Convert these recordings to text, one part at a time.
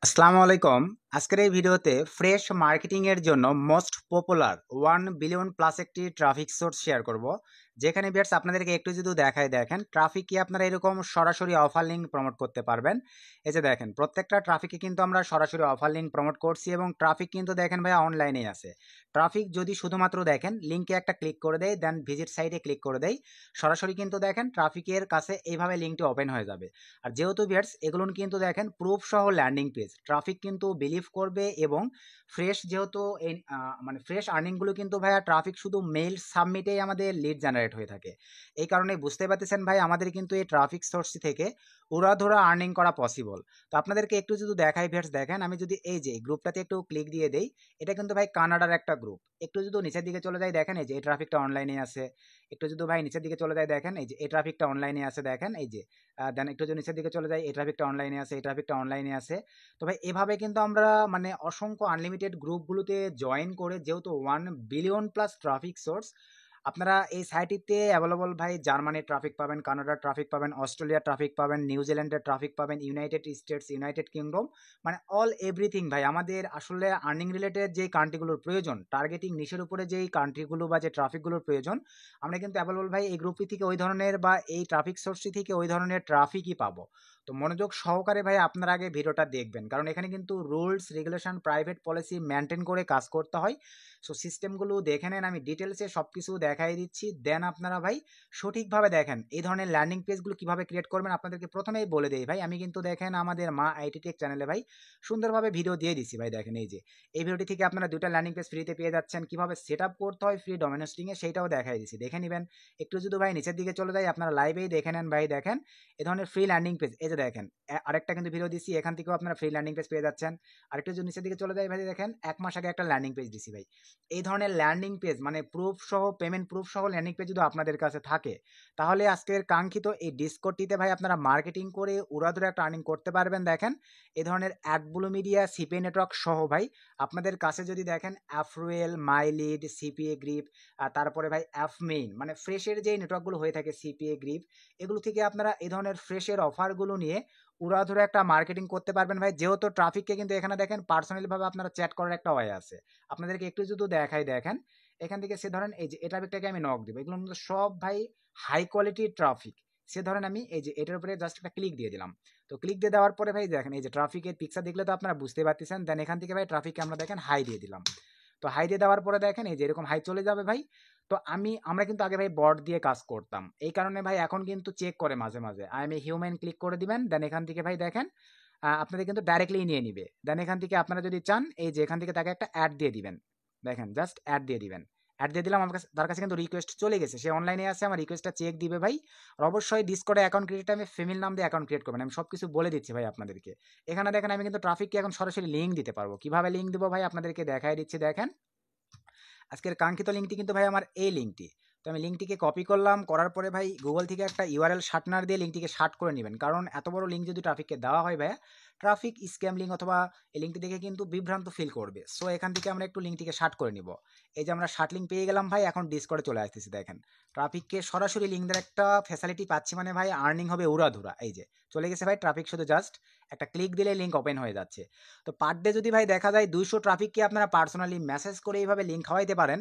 আসসালামু আলাইকুম। আজকের এই ভিডিওতে ফ্রেশ মার্কেটিং এর জন্য মোস্ট পপুলার 1 বিলিয়ন প্লাস একটি ট্রাফিক সোর্স শেয়ার করব, যেখানে ভিউয়ার্স আপনাদেরকে একটু যদি দেখায় দেখেন ট্রাফিক কি আপনারা এরকম সরাসরি অফার লিঙ্ক প্রমোট করতে পারবেন। এই যে দেখেন প্রত্যেকটা ট্রাফিকে কিন্তু আমরা সরাসরি অফার লিঙ্ক প্রমোট করছি এবং ট্রাফিক কিন্তু দেখেন ভাই অনলাইনেই আছে। ট্রাফিক যদি শুধুমাত্র দেখেন লিঙ্কে একটা ক্লিক করে দেয়, দেন ভিজিট সাইটে ক্লিক করে দেয়, সরাসরি কিন্তু দেখেন ট্রাফিকের কাছে এইভাবে লিঙ্কটি ওপেন হয়ে যাবে। আর যেহেতু ভিউয়ার্স এগুলো কিন্তু দেখেন প্রুফ সহ ল্যান্ডিং পেজ, ট্রাফিক কিন্তু বিলিভ করবে এবং ফ্রেশ যেহেতু এই মানে ফ্রেশ আর্নিংগুলো কিন্তু ভাইয়া ট্রাফিক শুধু মেইল সাবমিটেই আমাদের লিড জেনারেট হয়ে থাকে। এই কারণে বুঝতে পারতেছেন ভাই আমাদের কিন্তু এই ট্রাফিক সোর্স থেকে উড়াধুরা আর্নিং করা পসিবল। তো আপনাদেরকে একটু যদি দেখাই ভিউয়ার্স, দেখেন আমি যদি এই যে গ্রুপটাতে একটু ক্লিক দিয়ে দেই, এটা কিন্তু ভাই কানাডার একটা গ্রুপ। একটু যদি নিচের দিকে চলে যাই দেখেন এই যে এই ট্রাফিকটা অনলাইনে আছে। একটু যদি ভাই নিচের দিকে চলে যায় দেখেন এই যে এই ট্রাফিকটা অনলাইনে আছে, দেখেন এই যে দেন একটু যদি নিচের দিকে চলে যায় এই ট্রাফিকটা অনলাইনে আছে, এই ট্রাফিকটা অনলাইনে আছে। তো ভাই এভাবে কিন্তু আমরা মানে অসংখ্য আনলিমিটেড গ্রুপগুলোতে জয়েন করে, যেহেতু 1 বিলিয়ন প্লাস ট্রাফিক সোর্স, আপনারা এই সাইটটিতে অ্যাভেলেবল ভাই জার্মানির ট্রাফিক পাবেন, কানাডার ট্রাফিক পাবেন, অস্ট্রেলিয়ার ট্রাফিক পাবেন, নিউজিল্যান্ডের ট্রাফিক পাবেন, ইউনাইটেড স্টেটস, ইউনাইটেড কিংডম, মানে অল এভরিথিং ভাই। আমাদের আসলে আর্নিং রিলেটেড যে কান্ট্রিগুলোর প্রয়োজন, টার্গেটিং নিশের উপরে যেই কান্ট্রিগুলো বা যে ট্রাফিকগুলোর প্রয়োজন, আমরা কিন্তু অ্যাভেলেবল ভাই এই গ্রুপটি থেকে ওই ধরনের বা এই ট্রাফিক সোর্সটি থেকে ওই ধরনের ট্রাফিকই পাবো। তো মনোযোগ সহকারে ভাই আপনারা আগে ভিডিওটা দেখবেন, কারণ এখানে কিন্তু rules regulation private policy maintain করে কাজ করতে হয়। সো সিস্টেমগুলো দেখে নেন, আমি ডিটেলসে সব কিছু দেখাই দিচ্ছি, দেন আপনারা ভাই সঠিকভাবে দেখেন এই ধরনের ল্যান্ডিং পেজগুলো কীভাবে ক্রিয়েট করবেন। আপনাদেরকে প্রথমেই বলে দেই ভাই, আমি কিন্তু দেখেন আমাদের মা আইটি টেক চ্যানেলে ভাই সুন্দরভাবে ভিডিও দিয়ে দিচ্ছি ভাই। দেখেন এই যে এই ভিডিওটি থেকে আপনারা দুটো ল্যান্ডিং পেজ ফ্রিতে পেয়ে যাচ্ছেন, কীভাবে সেট আপ করতে হয় ফ্রি ডোমেন হোস্টিংয়ে সেইটাও দেখাই দিচ্ছি, দেখে নেবেন। একটু যদি ভাই নিচের দিকে চলে যায় আপনারা লাইভেই দেখে নেন ভাই। দেখেন এই ধরনের ফ্রি ল্যান্ডিং পেজ, এই যে দেখেন আরেকটা কিন্তু ভিডিও দিচ্ছি, এখান থেকেও আপনারা ফ্রি ল্যান্ডিং পেজ পেয়ে যাচ্ছেন। আরেকটু যদি নিচের দিকে চলে যায় ভাই দেখেন 1 মাস আগে একটা ল্যান্ডিং পেজ দিচ্ছি ভাই। এই ধরনের ল্যান্ডিং পেজ মানে প্রুফ সহ, পেমেন্ট প্রুফ সহ ল্যান্ডিং পেজ যদি আপনাদের কাছে থাকে, তাহলে আজকের কাঙ্ক্ষিত এই ডিসকর্ডটিতে ভাই আপনারা মার্কেটিং করে উড়াধুরা একটা আর্নিং করতে পারবেন। দেখেন এই ধরনের অ্যাডব্লু মিডিয়া, সিপিএ নেটওয়ার্ক সহ ভাই আপনাদের কাছে যদি দেখেন অ্যাফরুয়েল, মাইলিড, সিপিএ গ্রিপ, তারপরে ভাই অ্যাফ মেইন, মানে ফ্রেশের যে নেটওয়ার্কগুলো হয়ে থাকে সিপিএ গ্রিপ, এগুলো থেকে আপনারা এই ধরনের ফ্রেশের অফারগুলো নিয়ে উড়াধুরা একটা মার্কেটিং করতে পারবেন ভাই। যেহেতু ট্রাফিককে কিন্তু এখানে দেখেন পার্সোনালি ভাবে আপনারা চ্যাট করার একটা ওয়ে আছে। আপনাদেরকে একটু যদি দেখাই দেখেন এখান থেকে সে ধরেন এই যে এই ট্রাফিকটাকে আমি নক দিব, এগুলো কিন্তু সব ভাই হাই কোয়ালিটির ট্রাফিক। সে ধরেন আমি এই যে এটার উপরে জাস্ট একটা ক্লিক দিয়ে দিলাম। তো ক্লিক দিয়ে দেওয়ার পরে ভাই দেখেন এই যে ট্রাফিকের পিকচার দেখলে তো আপনারা বুঝতে পারতেছেন। দেন এখান থেকে ভাই ট্রাফিককে আমরা দেখেন হাই দিয়ে দিলাম। তো হাই দিয়ে দেওয়ার পরে দেখেন এই যে এরকম হাই চলে যাবে ভাই। তো আমরা কিন্তু আগে ভাই বট দিয়ে কাজ করতাম, এই কারণে ভাই এখন কিন্তু চেক করে মাঝে মাঝে। I M a human click করে দিবেন, দেন এখান থেকে ভাই দেখেন আপনাদের কিন্তু ডাইরেক্টলি নিয়ে নিবে। দেন এখান থেকে আপনারা যদি চান এই যে এখান থেকে তাকে একটা অ্যাড দিয়ে দিবেন, দেখেন জাস্ট অ্যাড দিয়ে দিবেন। অ্যাড দিয়ে দিলাম, আমার কাছে তার কাছে কিন্তু রিকোয়েস্ট চলে গেছে, সে অনলাইনে আছে, আমার রিকোয়েস্টটা চেক দিবে ভাই। আর অবশ্যই ডিসকর্ডে অ্যাকাউন্ট ক্রিয়েট, আমি ফিমেল নাম দিয়ে অ্যাকাউন্ট ক্রিয়েট করবেন, আমি সব কিছু বলে দিচ্ছি ভাই আপনাদেরকে। এখানে দেখেন আমি কিন্তু ট্রাফিককে এখন সরাসরি লিঙ্ক দিতে পারবো। কিভাবে লিঙ্ক দেবো ভাই আপনাদেরকে দেখাই দিচ্ছি। দেখেন আজকের কাঙ্ক্ষিত লিঙ্কটি কিন্তু ভাই আমার এই লিঙ্কটি। তো আমি লিঙ্কটিকে কপি করলাম, করার পরে ভাই গুগল থেকে একটা ইউআরএল শার্টনার দিয়ে লিঙ্কটিকে শার্ট করে নেবেন, কারণ এত বড় লিঙ্ক যদি ট্রাফিককে দেওয়া হয় ভাইয়া, ট্রাফিক স্ক্যাম লিঙ্ক অথবা এই লিঙ্কটি দেখে কিন্তু বিভ্রান্ত ফিল করবে। সো এখান থেকে আমরা একটু লিঙ্কটিকে শার্ট করে নিব। এই যে আমরা শার্ট লিঙ্ক পেয়ে গেলাম ভাই, এখন ডিসকর্ডে চলে আসতেছি। দেখেন ট্রাফিককে সরাসরি লিঙ্ক দেওয়ার একটা ফ্যাসিলিটি পাচ্ছি, মানে ভাই আর্নিং হবে উড়াধুরা। এই যে চলে গেছে ভাই ট্রাফিক, শুধু জাস্ট একটা ক্লিক দিলে লিঙ্ক ওপেন হয়ে যাচ্ছে। তো পার ডে যদি ভাই দেখা যায় 200 ট্রাফিককে আপনারা পার্সোনালি মেসেজ করে এইভাবে লিঙ্ক খাওয়াইতে পারেন,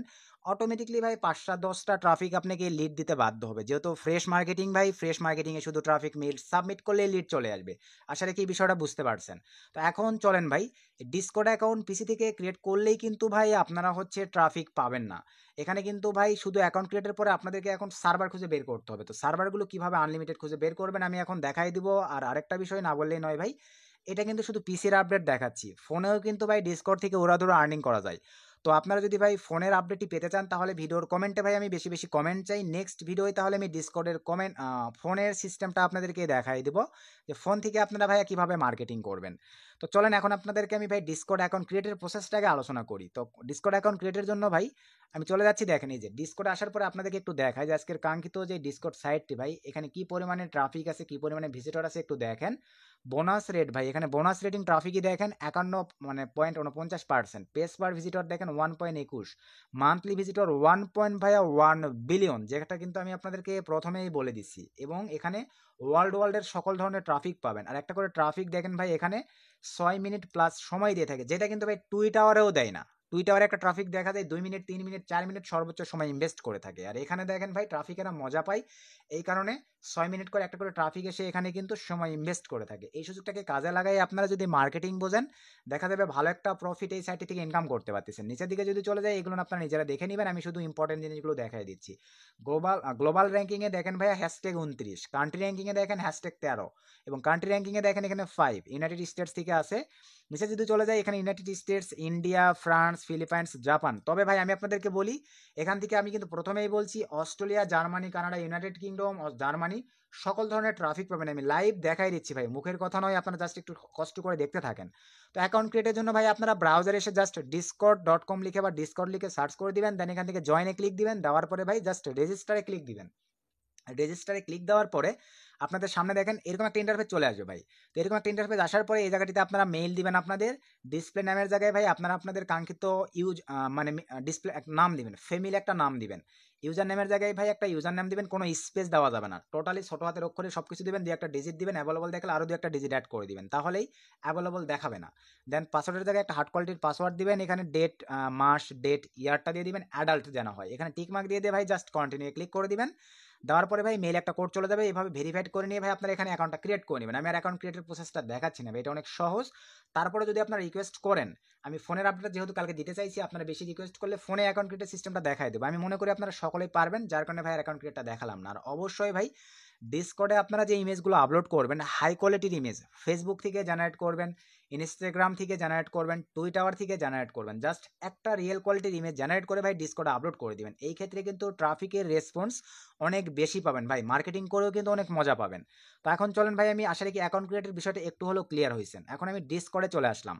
অটোমেটিকলি ভাই 5-10টা ট্রাফিক আপনাকে লিড দিতে বাধ্য হবে। যেহেতু ফ্রেশ মার্কেটিং ভাই, ফ্রেশ মার্কেটিংয়ে শুধু ট্রাফিক মেল সাবমিট করলে লিড চলে আসবে। আশা রাখি এই বিষয়টা বুঝতে পারছেন। তো এখন চলেন ভাই, ডিসকর্ড অ্যাকাউন্ট পিসি থেকে ক্রিয়েট করলেই কিন্তু ভাই আপনারা হচ্ছে ট্রাফিক পাবেন না। এখানে কিন্তু ভাই শুধু অ্যাকাউন্ট ক্রিয়েটের পরে আপনাদেরকে এখন সার্ভার খুঁজে বের করতে হবে। তো সার্ভারগুলো কিভাবে আনলিমিটেড খুঁজে বের করবেন আমি এখন দেখাই দিব। আর আরেকটা বিষয় না বললেই নয় ভাই, এটা কিন্তু শুধু পিসির আপডেট দেখাচ্ছি, ফোনেও কিন্তু ভাই ডিসকর্ড থেকে উড়াধুরা আর্নিং করা যায়। তো আপনারা যদি ভাই ফোনের আপডেটটি পেতে চান, তাহলে ভিডিওর কমেন্টে ভাই আমি বেশি বেশি কমেন্ট চাই। নেক্সট ভিডিওতে তাহলে আমি ডিসকর্ডের কমেন্ট ফোনের সিস্টেমটা আপনাদেরকে দেখাই দেবো, যে ফোন থেকে আপনারা ভাইয়া কীভাবে মার্কেটিং করবেন। তো চলেন এখন আপনাদেরকে আমি ভাই ডিসকর্ড অ্যাকাউন্ট ক্রিয়েটের প্রসেসটাকে আলোচনা করি। তো ডিসকর্ড অ্যাকাউন্ট ক্রিয়েটের জন্য ভাই আমি চলে যাচ্ছি। দেখেন এই যে ডিসকর্ডে আসার পরে আপনাদেরকে একটু দেখায় যে আজকের কাঙ্ক্ষিত যে ডিসকর্ড সাইটটি ভাই, এখানে কি পরিমাণে ট্রাফিক আছে, কি পরিমাণে ভিজিটর আছে একটু দেখেন। বোনাস রেট ভাই, এখানে বোনাস রেটিং ট্রাফিকই দেখেন 51.49%, পেজ পার ভিজিটর দেখেন 1.21, মান্থলি ভিজিটর 1 বিলিয়ন, যেটা কিন্তু আমি আপনাদেরকে প্রথমেই বলে দিচ্ছি। এবং এখানে ওয়ার্ল্ডের সকল ধরনের ট্রাফিক পাবেন। আর একটা করে ট্রাফিক দেখেন ভাই এখানে 6 মিনিট প্লাস সময় দিয়ে থাকে, যেটা কিন্তু ভাই টুইট আওয়ারেও দেয় না। টুইট আওয়ারে একটা ট্রাফিক দেখা যায় 2 মিনিট, 3 মিনিট, 4 মিনিট সর্বোচ্চ সময় ইনভেস্ট করে থাকে। আর এখানে দেখেন ভাই ট্রাফিকেরা মজা পায়, এই কারণে 6 মিনিট করে একটা করে ট্রাফিক এসে এখানে কিন্তু সময় ইনভেস্ট করে থাকে। এই সুযোগটাকে কাজে লাগাই আপনারা যদি মার্কেটিং বোঝেন, দেখা যাবে ভালো একটা প্রফিট এই সাইট থেকে ইনকাম করতে পারতেছেন। নিচের দিকে যদি চলে যায়, এগুলো আপনারা নিজেরা দেখে নেবেন, আমি শুধু ইম্পর্টেন্ট জিনিসগুলো দেখাই দিচ্ছি। গ্লোবাল র্যাঙ্কিংয়ে দেখেন ভাইয়া #29, কান্ট্রি র্যাঙ্কিংয়ে দেখেন #13, এবং কান্ট্রি র্যাঙ্কিংয়ে দেখেন এখানে 5 ইউনাইটেড স্টেটস থেকে আছে। নিচে যদি চলে যায়, এখানে United states, India, France, Philippines, Japan. তবে ভাই আমি আপনাদেরকে বলি, এখান থেকে আমি কিন্তু প্রথমেই বলছি, Australia, Germany, Canada, United kingdom, Germany সকল ধরনের ট্রাফিক পাবেন। আমি লাইভ দেখাই দিচ্ছি ভাই, মুখের কথা নয়, আপনারা জাস্ট একটু কষ্ট করে দেখতে থাকেন। তো অ্যাকাউন্ট ক্রিয়েটের জন্য ভাই আপনারা ব্রাউজারে এসে জাস্ট discord.com লিখে বা ডিসকর্ড লিখে সার্চ করে দিবেন, দেন এখান থেকে জয়েনে ক্লিক দিবেন, দেওয়ার পরে ভাই জাস্ট রেজিস্টারে ক্লিক দিবেন। রেজিস্টারে ক্লিক দেওয়ার পরে আপনাদের সামনে দেখেন এরকম একটা ইন্টারফেস চলে আসবে ভাই। তো এরকম একটা ইন্টারফেস আসার পরে এই জায়গাটিতে আপনারা মেইল দিবেন, আপনাদের ডিসপ্লে নামের জায়গায় ভাই আপনারা আপনাদের কাঙ্ক্ষিত মানে ডিসপ্লে একটা নাম দিবেন, ফ্যামিলি একটা নাম দিবেন। ইউজার নেমের জায়গায় ভাই একটা ইউজার নাম দিবেন, কোনো স্পেস দেওয়া যাবে না, টোটালি ছোট হাতের অক্ষরে সবকিছু দিবেন, দিয়ে একটা ডিজিট দিবেন, অ্যাভেলেবল দেখলে আরও 2 একটা ডিজিট অ্যাড করে দিবেন, তাহলেই অ্যাভেলেবল দেখাবে না। দেন পাসওয়ার্ডের জায়গায় একটা হার্ড কোয়ালিটির পাসওয়ার্ড দিবেন, এখানে ডেট, মাস, ডেট, ইয়ারটা দিয়ে দিবেন, অ্যাডাল্ট যেন হয়, এখানে টিক মার্ক দিয়ে ভাই জাস্ট কন্টিনিউ ক্লিক করে দিবেন। দেওয়ার পরে ভাই মেইল একটা কোড চলে যাবে, এইভাবে ভেরিফাইড করে নিয়ে ভাই আপনারা এখানে অ্যাকাউন্টটা ক্রিয়েট করে নেবেন। আমি আর অ্যাকাউন্ট ক্রিয়েটের প্রসেসটা দেখাচ্ছি না ভাই, এটা অনেক সহজ। তারপরে যদি আপনারা রিকোয়েস্ট করেন, আমি ফোনের আপডেট যেহেতু কালকে দিতে চাইছি, আপনারা বেশি রিকোয়েস্ট করলে ফোনে অ্যাকাউন্ট ক্রিয়েটের সিস্টেমটা দেখাই দেবো। আমি মনে করি আপনারা সকলেই পারবেন, যার কারণে ভাই অ্যাকাউন্ট ক্রিয়েটটা দেখালাম না। আর অবশ্যই ভাই ডিসকর্ডে আপনারা যে ইমেজগুলো আপলোড করবেন, হাই কোয়ালিটির ইমেজ, ফেসবুক থেকে জেনারেট করবেন, ইনস্টাগ্রাম থেকে জেনারেট করবেন, টুইটার থেকে জেনারেট করবেন, জাস্ট একটা রিয়েল কোয়ালিটির ইমেজ জেনারেট করে ভাই ডিসকর্ডে আপলোড করে দিবেন। এই ক্ষেত্রে কিন্তু ট্রাফিকের রেসপন্স অনেক বেশি পাবেন ভাই, মার্কেটিং করেও কিন্তু অনেক মজা পাবেন। তো এখন চলেন ভাই, আমি আশা রাখি অ্যাকাউন্ট ক্রিয়েটের বিষয়টা একটু হলেও ক্লিয়ার হয়েছেন। এখন আমি ডিসকর্ডে চলে আসলাম।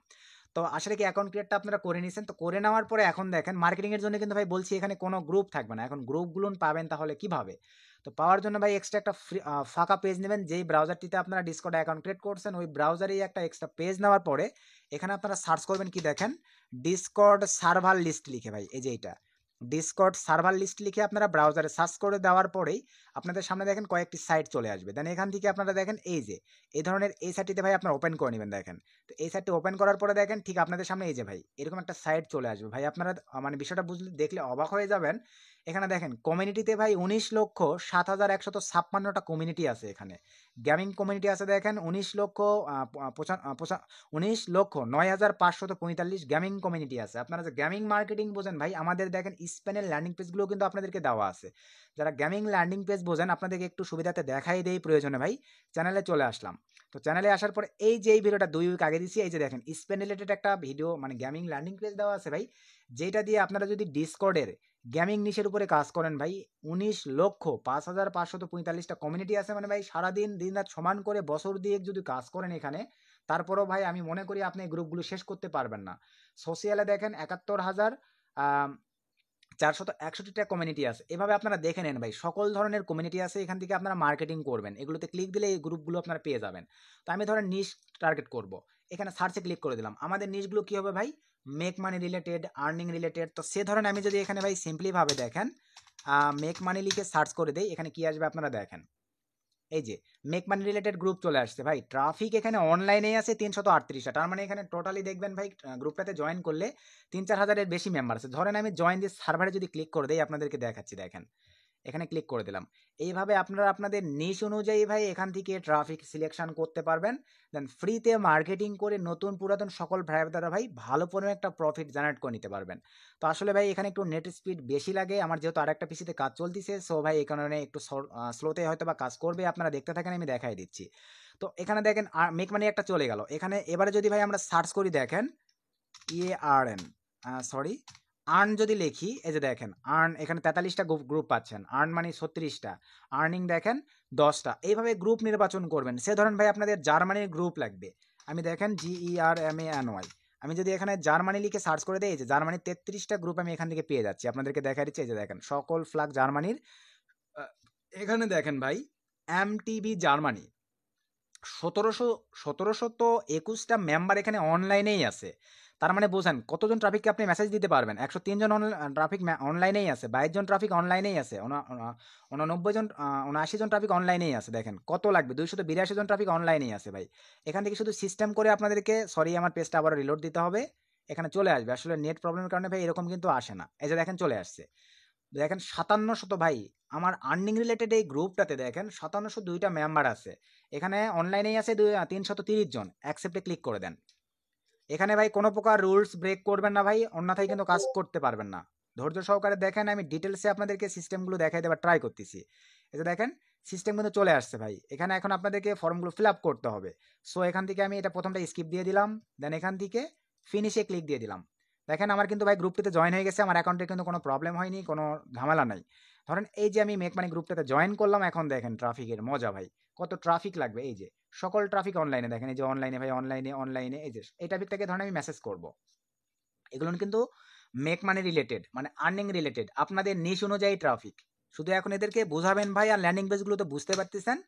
তো আশা রাখি অ্যাকাউন্ট ক্রিয়েটটা আপনারা করে নিয়েছেন। তো করে নেওয়ার পরে এখন দেখেন মার্কেটিংয়ের জন্য কিন্তু ভাই বলছি এখানে কোনো গ্রুপ থাকবে না। এখন গ্রুপগুলো পাবেন তাহলে কিভাবে? তো পাওয়ার জন্য ভাই এক্সট্রা একটা ফাঁকা পেজ নেবেন, যেই ব্রাউজারটিতে আপনারা ডিসকর্ড অ্যাকাউন্ট ক্রিয়েট করছেন, ওই ব্রাউজারেই একটা এক্সট্রা পেজ নেওয়ার পরে এখানে আপনারা সার্চ করবেন কি দেখেন, ডিসকর্ড সার্ভার লিস্ট লিখে ভাই, এই যে এইটা ডিসকর্ড সার্ভার লিস্ট লিখে আপনারা ব্রাউজারে সার্চ করে দেওয়ার পরেই আপনাদের সামনে দেখেন কয়েকটি সাইট চলে আসবে। দেন এখান থেকে আপনারা দেখেন এই যে এই ধরনের এই সাইটটিতে ভাই আপনারা ওপেন করে নেবেন। দেখেন, তো এই সাইটটি ওপেন করার পরে দেখেন ঠিক আপনাদের সামনে এই যে ভাই এরকম একটা সাইট চলে আসবে ভাই। আপনারা মানে বিষয়টা বুঝলে দেখলে অবাক হয়ে যাবেন। এখানে দেখেন কমিউনিটিতে ভাই 19,07,156টা কমিউনিটি আছে। এখানে গেমিং কমিউনিটি আছে দেখেন 19,09,545 গেমিং কমিউনিটি আছে। আপনারা যে গেমিং মার্কেটিং বোঝেন ভাই, আমাদের দেখেন স্পেনের ল্যান্ডিং পেজগুলো কিন্তু আপনাদেরকে দেওয়া আছে। যারা গেমিং ল্যান্ডিং পেজ বোঝেন, আপনাদেরকে একটু সুবিধাতে দেখাই দেই প্রয়োজনে ভাই। চ্যানেলে চলে আসলাম। তো চ্যানেলে আসার পরে এই যে এই ভিডিওটা 2 উইক আগে দিছি, এই যে দেখেন স্পেন রিলেটেড একটা ভিডিও মানে গেমিং ল্যান্ডিং পেজ দেওয়া আছে ভাই, যেটা দিয়ে আপনারা যদি ডিসকর্ডের গেমিং নিশের উপরে কাজ করেন ভাই, 19,05,545টা কমিউনিটি আছে। মানে ভাই সারাদিন দিন রাত সমান করে বছর দিয়ে যদি কাজ করেন এখানে, তারপরও ভাই আমি মনে করি আপনি এই গ্রুপগুলো শেষ করতে পারবেন না। সোশিয়ালে দেখেন 71,461টা কমিউনিটি আছে। এভাবে আপনারা দেখে নেন ভাই, সকল ধরনের কমিউনিটি আছে, এখান থেকে আপনারা মার্কেটিং করবেন। এগুলোতে ক্লিক দিলে এই গ্রুপগুলো আপনারা পেয়ে যাবেন। তো আমি ধরেন নিশ টার্গেট করব, এখানে সার্চে ক্লিক করে দিলাম। আমাদের নিশগুলো কী হবে ভাই, make money related, earning related. তো সে ধরেন আমি যদি এখানে ভাই সিম্পলিভাবে দেখেন মেক মানি লিখে সার্চ করে দেই, এখানে কি আসবে আপনারা দেখেন, এই যে মেক মানি রিলেটেড গ্রুপ চলে আসছে ভাই। ট্রাফিক এখানে অনলাইনেই আছে 338টা, তার মানে এখানে টোটালি দেখবেন ভাই গ্রুপটাতে জয়েন করলে 3-4 হাজারের বেশি মেম্বার আছে। ধরেন আমি জয়েন দিস সার্ভারে যদি ক্লিক করে দেই, আপনাদেরকে দেখাচ্ছি, দেখেন এখানে ক্লিক করে দিলাম। এইভাবে আপনারা আপনাদের নিশ অনুযায়ী ভাই এখান থেকে ট্রাফিক সিলেকশন করতে পারবেন। দেন ফ্রিতে মার্কেটিং করে নতুন পুরাতন সকল ভাই দ্বারা ভাই ভালো পরিমাণে একটা প্রফিট জেনারেট করে নিতে পারবেন। তো আসলে ভাই এখানে একটু নেট স্পিড বেশি লাগে, আমার যেহেতু আরেকটা পিসিতে কাজ চলতেছে, সো ভাই এই কারণে একটু স্লোতে হয়তো বা কাজ করবে। আপনারা দেখতে থাকেন, আমি দেখাই দিচ্ছি। তো এখানে দেখেন মেক মানি একটা চলে গেল। এখানে এবারে যদি ভাই আমরা সার্চ করি, দেখেন EARN সরি আর্ন যদি লিখি, এই যে দেখেন আর্ন এখানে 43টা গ্রুপ পাচ্ছেন, আর্ন মানে 36টা, আর্নিং দেখেন 10টা। এইভাবে গ্রুপ নির্বাচন করবেন। সে ধরেন ভাই আপনাদের জার্মানির গ্রুপ লাগবে, আমি দেখেন GERMANY, আমি যদি এখানে জার্মানি লিখে সার্চ করে দিই, এই যে জার্মানির 33টা গ্রুপ আমি এখান থেকে পেয়ে যাচ্ছি। আপনাদেরকে দেখা দিচ্ছি, এই যে দেখেন সকল ফ্ল্যাগ জার্মানির। এখানে দেখেন ভাই MTB জার্মানি, 1721টা মেম্বার এখানে অনলাইনেই আছে। তার মানে বোঝেন কতজন ট্রাফিককে আপনি মেসেজ দিতে পারবেন। 103 জন ট্রাফিক অনলাইনেই আছে, 22 জন ট্রাফিক অনলাইনেই আছে, 89 জন 79 জন ট্রাফিক অনলাইনেই আছে। দেখেন কত লাগবে, 282 জন ট্রাফিক অনলাইনেই আছে ভাই। এখান থেকে শুধু সিস্টেম করে আপনাদেরকে, সরি আমার পেজটা আবার রিলোড দিতে হবে, এখানে চলে আসবে। আসলে নেট প্রবলেমের কারণে ভাই এরকম কিন্তু আসে না। এই যে দেখেন চলে আসছে, দেখেন 5700 ভাই। আমার আর্নিং রিলেটেড এই গ্রুপটাতে দেখেন 5702টা মেম্বার আছে। এখানে অনলাইনেই আছে 330 জন। অ্যাকসেপ্টে ক্লিক করে দেন। এখানে ভাই কোনো প্রকার রুলস ব্রেক করবেন না ভাই, অন্যথায় কিন্তু কাজ করতে পারবেন না। ধৈর্য সহকারে দেখেন, আমি ডিটেলসে আপনাদেরকে সিস্টেমগুলো দেখাই দেবার ট্রাই করতেছি। এই যে দেখেন সিস্টেম কিন্তু চলে আসছে ভাই। এখানে এখন আপনাদেরকে ফর্মগুলো ফিল আপ করতে হবে। সো এখান থেকে আমি এটা প্রথমটা স্কিপ দিয়ে দিলাম, দেন এখান থেকে ফিনিশে ক্লিক দিয়ে দিলাম। দেখেন আমার কিন্তু ভাই গ্রুপটিতে জয়েন হয়ে গেছে, আমার অ্যাকাউন্টে কিন্তু কোনো প্রবলেম হয়নি, কোনো ঝামেলা নাই। ধরেন এই যে আমি মেক মানি গ্রুপটাতে জয়েন করলাম, এখন দেখেন ট্রাফিকের মজা ভাই, কত ট্রাফিক লাগবে। এই যে সকল ট্রাফিক অনলাইনে, দেখেন এই যে অনলাইনে ভাই, অনলাইনে এই যে এই ট্রাফিকটাকে ধরেন আমি মেসেজ করব। এগুলো কিন্তু মেক মানি রিলেটেড, মানে আর্নিং রিলেটেড, আপনাদের নিশ অনুযায়ী ট্রাফিক। শুধু এখন এদেরকে বোঝাবেন ভাই, আর ল্যান্ডিং পেজগুলো তো বুঝতে পারতেছেন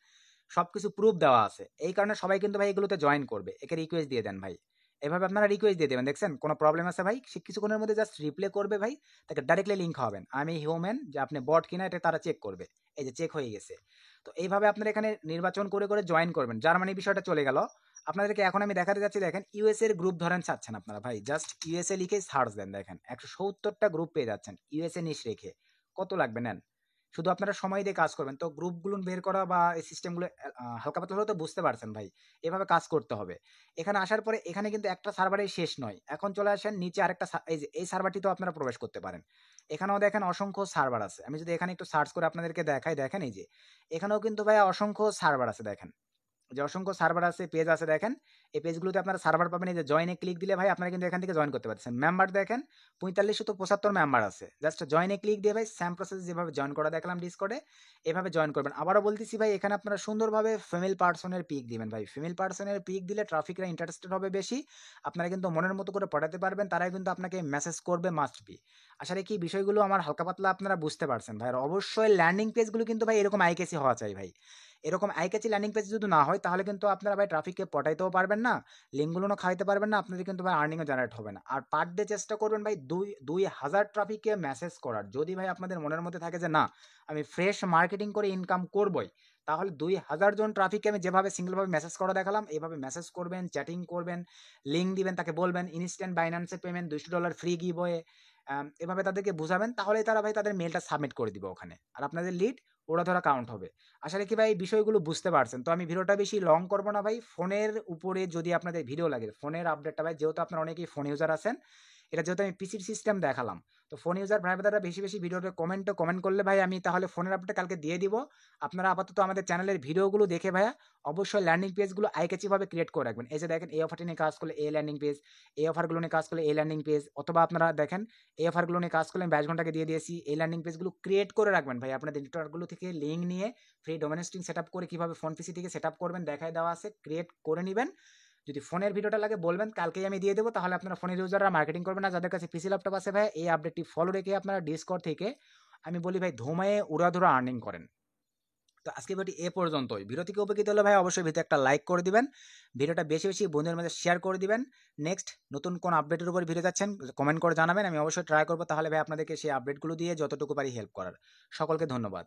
সবকিছু প্রুফ দেওয়া আছে, এই কারণে সবাই কিন্তু ভাই এগুলোতে জয়েন করবে। একে রিকোয়েস্ট দিয়ে দেন ভাই, এভাবে আপনারা রিকোয়েস্ট দিয়ে দেবেন। দেখছেন কোনো প্রবলেম আছে ভাই, সে কিছুক্ষণের মধ্যে জাস্ট রিপ্লে করবে ভাই, তাকে ডাইরেক্টলি লিঙ্ক হবেন আমি হিউম্যান, যে আপনি বট কিনা এটা তারা চেক করবে। এই যে চেক হয়ে গেছে। তো এইভাবে আপনারা এখানে নির্বাচন করে করে জয়েন করবেন। জার্মানি বিষয়টা চলে গেল। আপনাদেরকে এখন আমি দেখাতে যাচ্ছি, দেখেন ইউএসএ এর গ্রুপ ধরেন চাচ্ছেন আপনারা ভাই, জাস্ট ইউএসএ লিখে সার্চ দেন, দেখেন 170টা গ্রুপ পেয়ে যাচ্ছেন ইউএসএ নিশ রেখে। কত লাগবে নেন, শুধু আপনারা সময় দিয়ে কাজ করবেন। তো গ্রুপগুলো বের করা বা এই সিস্টেমগুলো হালকা পাতলা হলেও তো বুঝতে পারছেন ভাই, এভাবে কাজ করতে হবে। এখানে আসার পরে এখানে কিন্তু একটা সার্ভারেই শেষ নয়, এখন চলে আসেন নিচে আরেকটা এই যে এই সার্ভারটিতেও আপনারা প্রবেশ করতে পারেন। এখানেও দেখেন অসংখ্য সার্ভার আছে। আমি যদি এখানে একটু সার্চ করে আপনাদেরকে দেখাই, দেখেন এই যে এখানেও কিন্তু ভাই অসংখ্য সার্ভার আছে। দেখেন যে অসংখ্য সার্ভার আছে, পেজ আছে, দেখেন এই পেজগুলোতে আপনারা সার্ভার পাবেন। এই যে জয়েনে ক্লিক দিলে ভাই আপনারা কিন্তু এখান থেকে জয়েন করতে পারছেন। মেম্বার দেখেন 4575 মেম্বার আছে। জাস্ট জয়েনে ক্লিক দিয়ে ভাই সেম প্রসেস যেভাবে জয়েন করা দেখলাম ডিসকর্ডে, এভাবে জয়েন করবেন। আবারও বলতেছি ভাই, এখানে আপনারা সুন্দরভাবে ফিমেল পার্সনের পিক দিবেন ভাই। ফিমেল পার্সনের পিক দিলে ট্রাফিকরা ইন্টারেস্টেড হবে বেশি, আপনারা কিন্তু মনের মতো করে পড়াতে পারবেন, তারাই কিন্তু আপনাকে মেসেজ করবে মাস্ট বি। আসলে কি বিষয়গুলো আমার হালকা পাতলা আপনারা বুঝতে পারছেন ভাই। আর অবশ্যই ল্যান্ডিং পেজগুলো কিন্তু ভাই এরকম আইকেসি হওয়া চাই ভাই। এরকম আইকাচি ল্যান্ডিং পেজ যদি না হয়, তাহলে কিন্তু আপনারা ভাই ট্রাফিককে পটাইতেও পারবেন না, লিঙ্কগুলো খাইতে পারবেন না, আপনাদের কিন্তু ভাই আর্নিংও জেনারেট হবে না। আর পার ডে চেষ্টা করবেন ভাই 2000 ট্রাফিককে মেসেজ করার। যদি ভাই আপনাদের মনের মধ্যে থাকে যে না আমি ফ্রেশ মার্কেটিং করে ইনকাম করবই, তাহলে 2000 জন ট্রাফিককে আমি যেভাবে সিঙ্গেলভাবে মেসেজ করা দেখালাম, এইভাবে মেসেজ করবেন, চ্যাটিং করবেন, লিঙ্ক দিবেন, তাকে বলবেন ইনস্ট্যান্ট বাইন্যান্সে পেমেন্ট, $200 ফ্রি গিভওয়ে, এভাবে তাদেরকে বুঝাবেন, তাহলেই তারা ভাই তাদের মেলটা সাবমিট করে দিবে ওখানে, আর আপনাদের লিড ওরা ধরা কাউন্ট হবে। আসলে কি ভাই বিষয়গুলো বুঝতে পারছেন? তো আমি ভিডিওটা বেশি লং করবো না ভাই। ফোনের উপরে যদি আপনাদের ভিডিও লাগে, ফোনের আপডেটটা ভাই, যেহেতু আপনারা অনেকেই ফোন ইউজার আছেন, এটা যেহেতু আমি পিসির সিস্টেম দেখালাম, তো ফোন ইউজার ভাই ব্রাদাররা বেশি বেশি ভিডিওতে কমেন্ট করলে ভাই আমি তাহলে ফোনের আপডেট কালকে দিয়ে দিব। আপনারা আপাতত আমাদের চ্যানেলের ভিডিওগুলো দেখে ভাইয়া অবশ্যই ল্যান্ডিং পেজগুলো আইক্যাচিভাবে ক্রিয়েট করে রাখবেন। এই যে দেখেন এই অফারটি নিয়ে কাজ করলে এই ল্যান্ডিং পেজ, এই অফারগুলো নিয়ে কাজ করলে এই ল্যান্ডিং পেজ, অথবা আপনারা দেখেন এই অফারগুলো নিয়ে কাজ করলে আমি 22 ঘন্টাকে দিয়ে দিয়েছি, এই ল্যান্ডিং পেজগুলো ক্রিয়েট করে রাখবেন ভাই। আপনাদের নেটওয়ার্কগুলো থেকে লিঙ্ক নিয়ে ফ্রি ডোমেন হোস্টিং সেটআপ করে কিভাবে ফোন পিসি থেকে সেটআপ করবেন দেখায় দেওয়া আছে, ক্রিয়েট করে নেবেন। যদি ফোনের ভিডিওটা লাগে বলবেন, কালকেই আমি দিয়ে দেবো। তাহলে আপনারা ফোনের ইউজাররা মার্কেটিং করবেন না, যাদের কাছে পিসি ল্যাপটপ আছে ভাই এই আপডেটটি ফলো রেখে আপনারা ডিসকর্ড থেকে আমি বলি ভাই ধুমায়ে উড়াধুরা আর্নিং করেন। তো আজকে ভিডিওটি এ পর্যন্তই। ভিডিও থেকে উপকৃত হলে ভাই অবশ্যই ভিডিওতে একটা লাইক করে দিবেন, ভিডিওটা বেশি বেশি বন্ধুদের মাঝে শেয়ার করে দিবেন। নেক্সট নতুন কোন আপডেটের উপর ভিডিও যাচ্ছেন কমেন্ট করে জানাবেন, আমি অবশ্যই ট্রাই করবো তাহলে ভাই আপনাদেরকে সেই আপডেটগুলো দিয়ে যতটুকু পারি হেল্প করার। সকলকে ধন্যবাদ।